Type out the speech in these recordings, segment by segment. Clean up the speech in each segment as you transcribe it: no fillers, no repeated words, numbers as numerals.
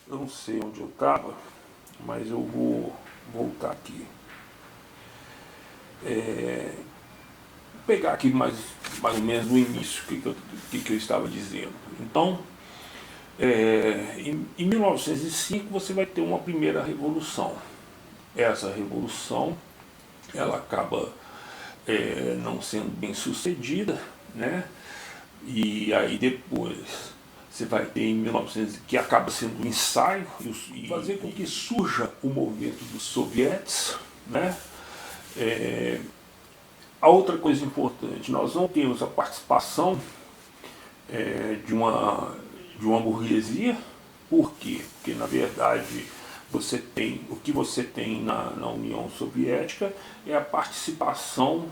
Eu não sei onde eu estava, mas eu vou voltar aqui. Vou pegar aqui mais ou menos no início que eu estava dizendo. Então, em 1905 você vai ter uma primeira revolução. Essa revolução ela acaba não sendo bem sucedida, né? E aí depois você vai ter em 1900, que acaba sendo um ensaio e fazer com que surja o movimento dos sovietes, né? A outra coisa importante, nós não temos a participação de uma burguesia. Por quê? Porque na verdade o que você tem na União Soviética é a participação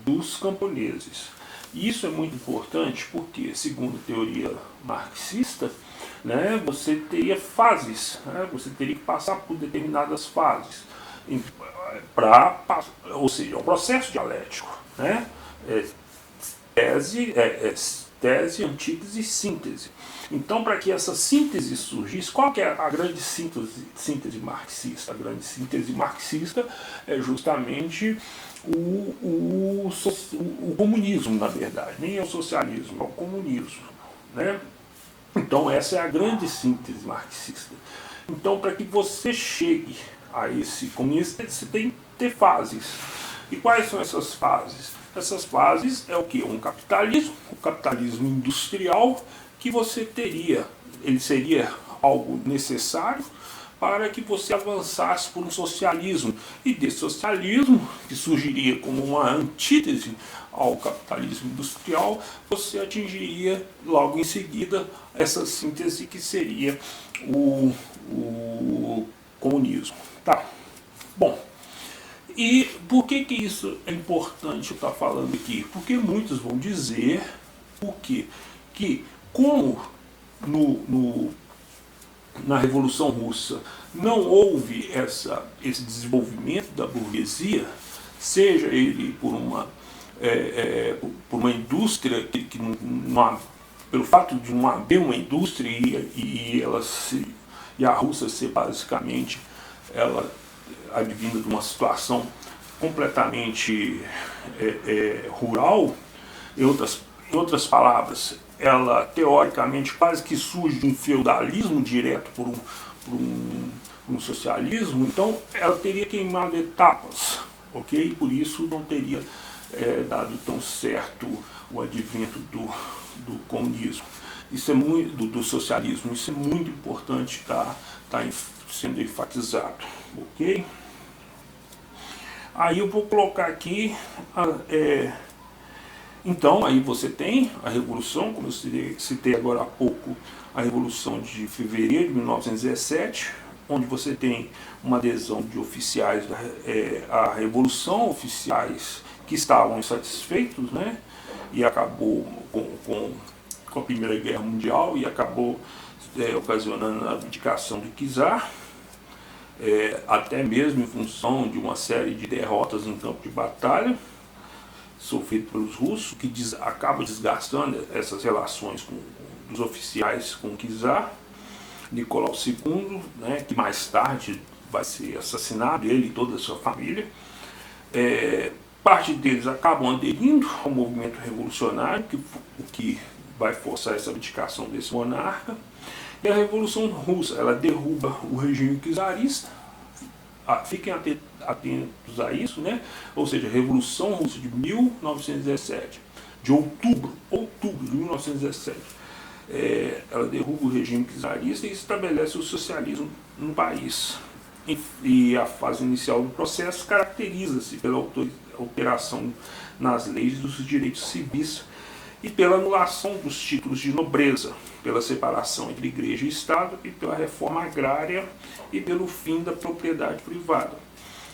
dos camponeses. E isso é muito importante porque, segundo a teoria marxista, né, você teria fases, né, você teria que passar por determinadas fases, ou seja, é um processo dialético, né, tese, antítese e síntese. Então, para que essa síntese surgisse, qual que é a grande síntese marxista? A grande síntese marxista é justamente o comunismo, na verdade. Nem é o socialismo, é o comunismo, né? Então, essa é a grande síntese marxista. Então, para que você chegue a esse comunismo, você tem que ter fases. E quais são essas fases? Essas fases é o que? O capitalismo industrial, que você teria, ele seria algo necessário para que você avançasse por um socialismo. E desse socialismo, que surgiria como uma antítese ao capitalismo industrial, você atingiria logo em seguida essa síntese que seria o comunismo. Tá? Bom, e por que isso é importante eu estar falando aqui? Porque muitos vão dizer que como na Revolução Russa não houve esse desenvolvimento da burguesia, seja ele por uma indústria que não, pelo fato de não haver uma indústria e a Rússia ser basicamente ela advinda de uma situação completamente rural, em outras palavras, ela teoricamente quase que surge de um feudalismo direto por um socialismo, então ela teria queimado etapas, ok? Por isso não teria dado tão certo o advento do comunismo. Isso é muito do socialismo, isso é muito importante tá sendo enfatizado, ok? Aí eu vou colocar aqui então, aí você tem a Revolução, como eu citei agora há pouco, a Revolução de Fevereiro de 1917, onde você tem uma adesão de oficiais à Revolução, oficiais que estavam insatisfeitos, né? E acabou com a Primeira Guerra Mundial e acabou ocasionando a abdicação do czar, até mesmo em função de uma série de derrotas em campo de batalha, sofrido pelos russos, que acaba desgastando essas relações dos oficiais com o czar. Nicolau II, né, que mais tarde vai ser assassinado, ele e toda a sua família. Parte deles acabam aderindo ao movimento revolucionário, o que vai forçar essa abdicação desse monarca. E a Revolução Russa, ela derruba o regime czarista. Fiquem atentos a isso, né? Ou seja, a Revolução Russa de 1917, de outubro de 1917, ela derruba o regime czarista e estabelece o socialismo no país. E a fase inicial do processo caracteriza-se pela alteração nas leis dos direitos civis e pela anulação dos títulos de nobreza, pela separação entre igreja e Estado e pela reforma agrária e pelo fim da propriedade privada.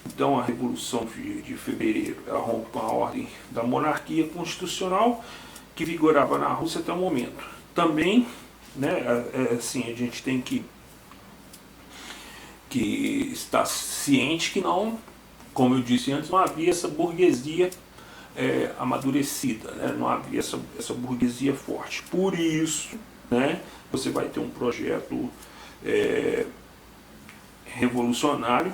Então a Revolução de Fevereiro ela rompe com a ordem da monarquia constitucional que vigorava na Rússia até o momento. Também, né, assim, a gente tem que estar ciente que não, como eu disse antes, não havia essa burguesia amadurecida, né? Não havia essa burguesia forte. Por isso, né, você vai ter um projeto revolucionário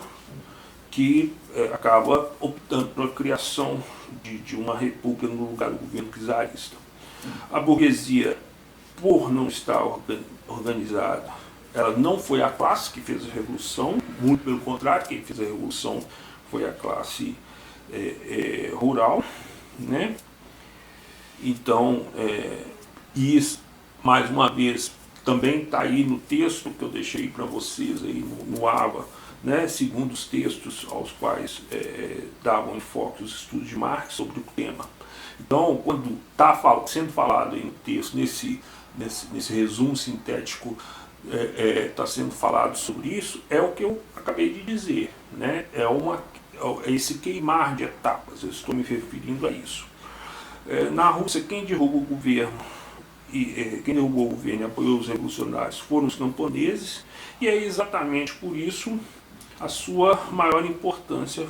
que acaba optando pela criação de uma república no lugar do governo czarista. A burguesia, por não estar organizada, ela não foi a classe que fez a revolução, muito pelo contrário, quem fez a revolução foi a classe rural, né? Então, isso, mais uma vez, também está aí no texto que eu deixei para vocês aí no AVA, né? Segundo os textos aos quais davam enfoque os estudos de Marx sobre o tema. Então, quando está sendo falado aí no texto, nesse resumo sintético, está sendo falado sobre isso, é o que eu acabei de dizer, né? É esse queimar de etapas, eu estou me referindo a isso. Na Rússia, quem derrubou o governo e apoiou os revolucionários foram os camponeses, e é exatamente por isso a sua maior importância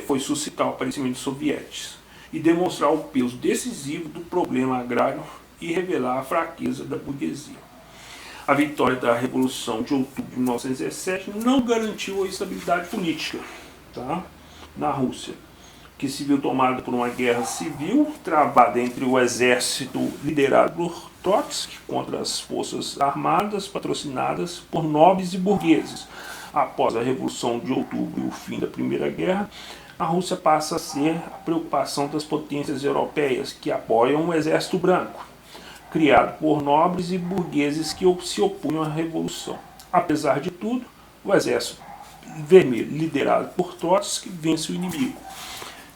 foi suscitar o aparecimento dos sovietes e demonstrar o peso decisivo do problema agrário e revelar a fraqueza da burguesia. A vitória da Revolução de Outubro de 1917 não garantiu a estabilidade política, tá? Na Rússia, que se viu tomada por uma guerra civil travada entre o exército liderado por Trotsky contra as forças armadas patrocinadas por nobres e burgueses. Após a Revolução de Outubro e o fim da Primeira Guerra, a Rússia passa a ser a preocupação das potências europeias que apoiam o exército branco, criado por nobres e burgueses que se opunham à Revolução. Apesar de tudo, o exército vermelho, liderado por Trotsky, vence o inimigo.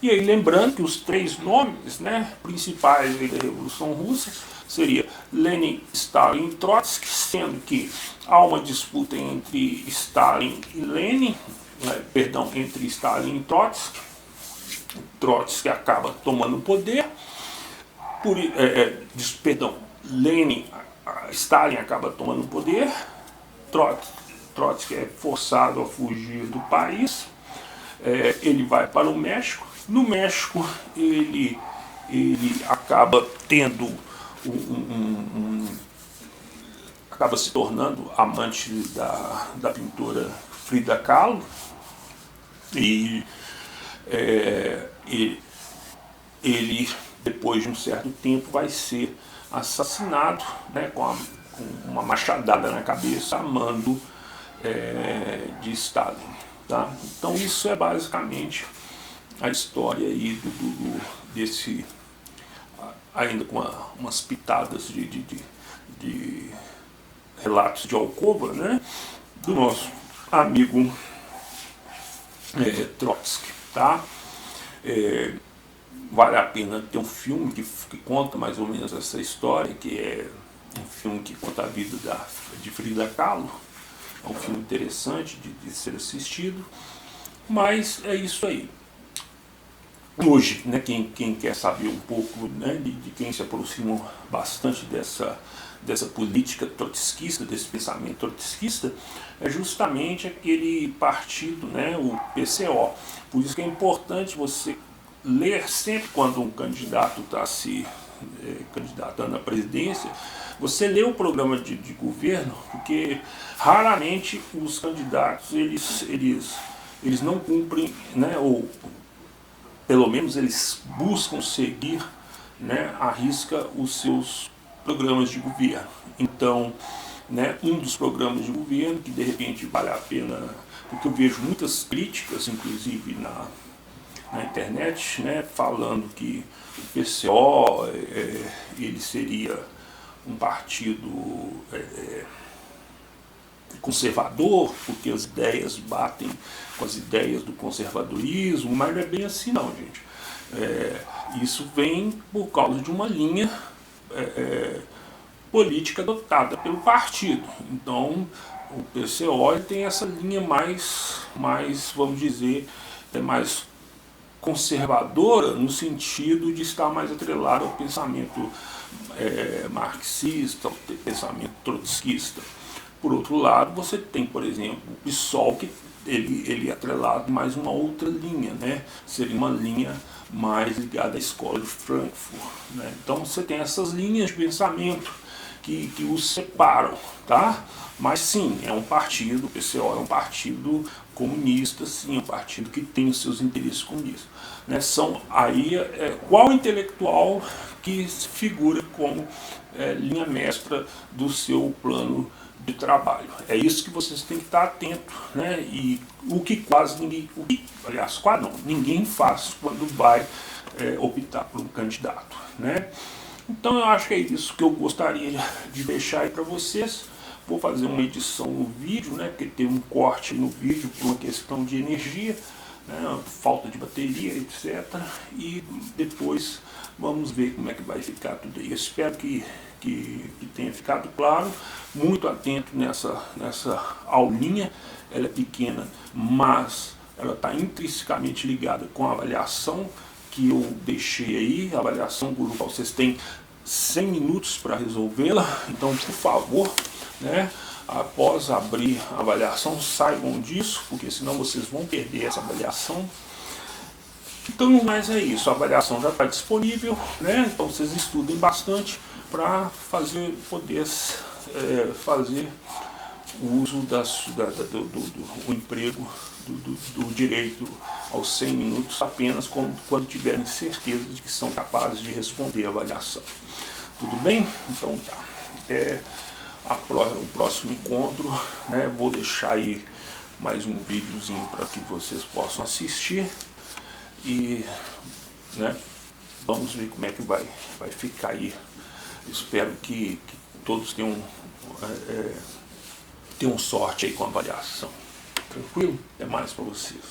E aí, lembrando que os três nomes, né, principais da Revolução Russa seria Lenin, Stalin e Trotsky, sendo que há uma disputa entre Stalin e Lenin, entre Stalin e Trotsky. Trotsky acaba tomando o poder, Stalin acaba tomando o poder, Trotsky é forçado a fugir do país, ele vai para o México. No México ele acaba tendo acaba se tornando amante da pintora Frida Kahlo, e ele depois de um certo tempo vai ser assassinado, né, com uma machadada na cabeça a mando de Stalin, tá? Então isso é basicamente a história aí desse, ainda com umas pitadas de relatos de alcova, né, do nosso amigo Trotsky, tá? Vale a pena ter um filme que conta mais ou menos essa história, que é um filme que conta a vida de Frida Kahlo. É um filme interessante de ser assistido, mas é isso aí. Hoje, né, quem quer saber um pouco, né, de quem se aproxima bastante dessa política trotskista, desse pensamento trotskista, é justamente aquele partido, né, o PCO. Por isso que é importante você ler sempre quando um candidato está se candidatando à presidência, você lê o programa de governo, porque raramente os candidatos eles não cumprem, né, ou pelo menos eles buscam seguir, né, à risca os seus programas de governo. Então, né, um dos programas de governo que de repente vale a pena, porque eu vejo muitas críticas, inclusive na internet, né, falando que o PCO ele seria um partido conservador, porque as ideias batem com as ideias do conservadorismo, mas não é bem assim não, gente. Isso vem por causa de uma linha política adotada pelo partido. Então, o PCO tem essa linha mais, vamos dizer, mais conservadora, no sentido de estar mais atrelado ao pensamento marxista, ao pensamento trotskista. Por outro lado, você tem, por exemplo, o PSOL, que ele é atrelado mais uma outra linha, né? Seria uma linha mais ligada à escola de Frankfurt, né? Então você tem essas linhas de pensamento que os separam, tá? Mas sim, é um partido, o PCO é um partido comunista, sim, é um partido que tem os seus interesses comunistas. Né? São aí, qual intelectual que figura como linha mestra do seu plano de trabalho. É isso que vocês têm que estar atentos, né? E o que quase ninguém, aliás, quase não, ninguém faz quando vai optar por um candidato, né? Então eu acho que é isso que eu gostaria de deixar aí para vocês. Vou fazer uma edição no vídeo, né? Porque tem um corte no vídeo por uma questão de energia, né, falta de bateria, etc. E depois vamos ver como é que vai ficar tudo aí. Eu espero que tenha ficado claro. Muito atento nessa aulinha. Ela é pequena, mas ela está intrinsecamente ligada com a avaliação que eu deixei aí, a avaliação grupal. Vocês têm 100 minutos para resolvê-la, então por favor, né, após abrir a avaliação, saibam disso, porque senão vocês vão perder essa avaliação. Então, mais é isso, a avaliação já está disponível, né? Então vocês estudem bastante para poder fazer o uso do emprego, do direito aos 100 minutos apenas quando tiverem certeza de que são capazes de responder a avaliação. Tudo bem? Então tá. O próximo encontro, né, vou deixar aí mais um videozinho para que vocês possam assistir e, né, vamos ver como é que vai ficar aí. Espero que todos tenham sorte aí com a avaliação. Tranquilo? Até mais para vocês.